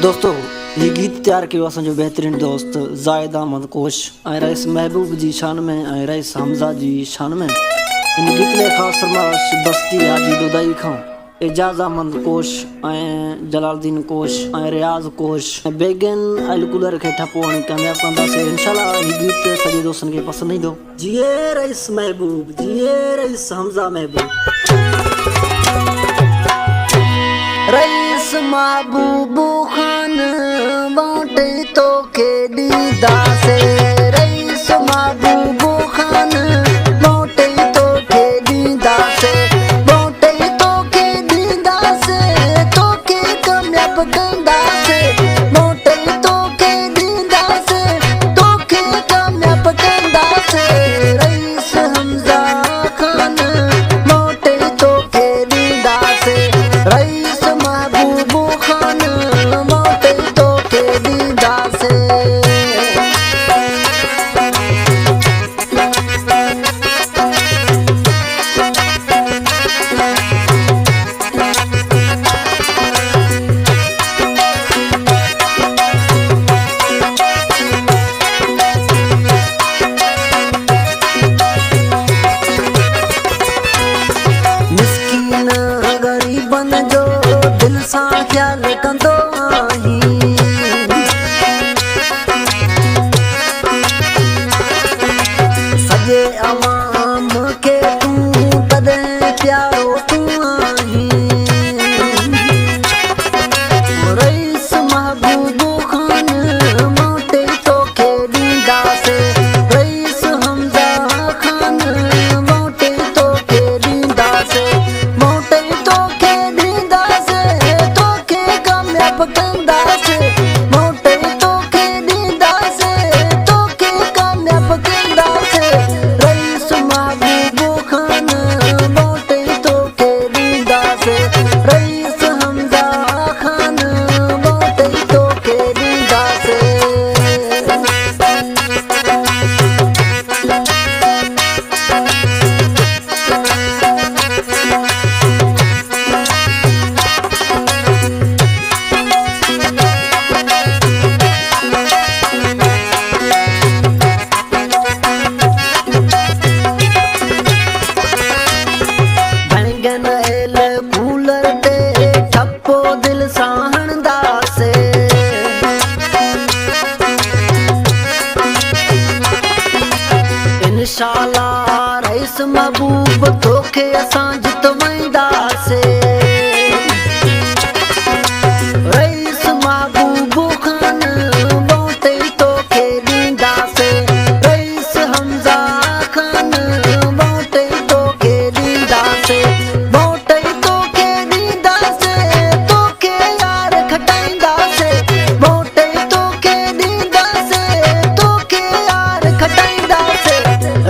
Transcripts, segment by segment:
दोस्तों ये गीत तैयार किया असो बेहतरीन दोस्त जायद अहमद कोश ऐं रईस महबूब जी शान में ऐं रईस हमजा जी शान में। इन गीत में खास फरमाइश बस्ती हाजी दुदाई खां एजाज अहमद कोश ऐं जलालुद्दीन कोश ऐं रियाज कोश बेगन अलकुलर खे ठपो हणी कामयाब कंदासीं इंशाल्लाह। ये गीत सॼे दोस्तनि खे पसंदि ईंदो। जिए रईस महबूब जिए रईस हमजा महबूब रईस महबूब खान बाटे तो के दीदा से रईस महबूब खान बाटे तो के दीदा से बाटे तो के दीदा से तो के कामयाब कंदा से बाटे तो के दीदा से तो के कामयाब कंदा से रईस हमजा खान बाटे तो के दीदा से रईस महबूब खान बाटे तो के दीदा से। मिस्कीन गरीबन जो दिल सां ख्याल कंदो आहीं सॼे अवाम खे तूं तॾहिं प्यारो तूं आहीं। रईस महबूब खान बाटे तोखे ॾींदासीं रईस हमजा खान बाटे तोखे ॾींदासीं बाटे तोखे ॾींदासीं तोखे कामयाब कंदासीं बाटे तोखे ॾींदासीं तोखे कामयाब कंदासीं रईस महबूब खान बाटे तोखे ॾींदासीं रईस हमजा खान बाटे तोखे ॾींदासीं। बैंगन एल कूलर ते ठपो दिल सां हणंदासीं इंशाल्लाह रईस महबूब तोखे असां जितवाईंदासीं रईस महबूब खान बाटे तोखे ॾींदासीं रईस हमजा खान बाटे तोखे ॾींदासीं बाटे तोखे ॾींदासीं तोखे यार खटाईंदासीं बाटे तोखे ॾींदासीं तोखे यार खटाईंदासीं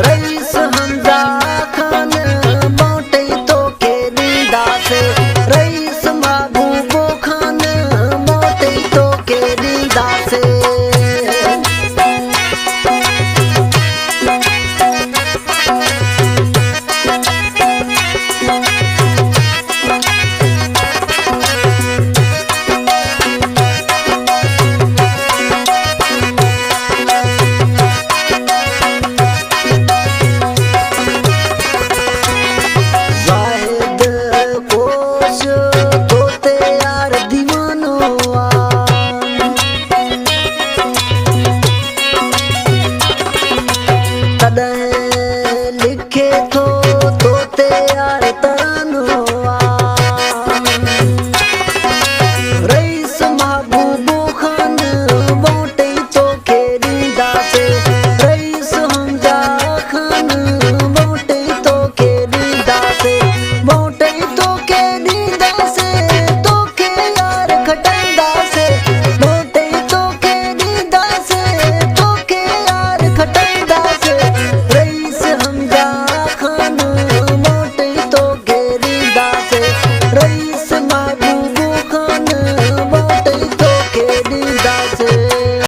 रईस हमजा खान बाटे तोखे ॾींदासीं रईस महबूब खान बाटे तोखे ॾींदासीं। जाहिद कोश तोते यार दीवानो आ तॾहिं लिखे थो तोते यार तरह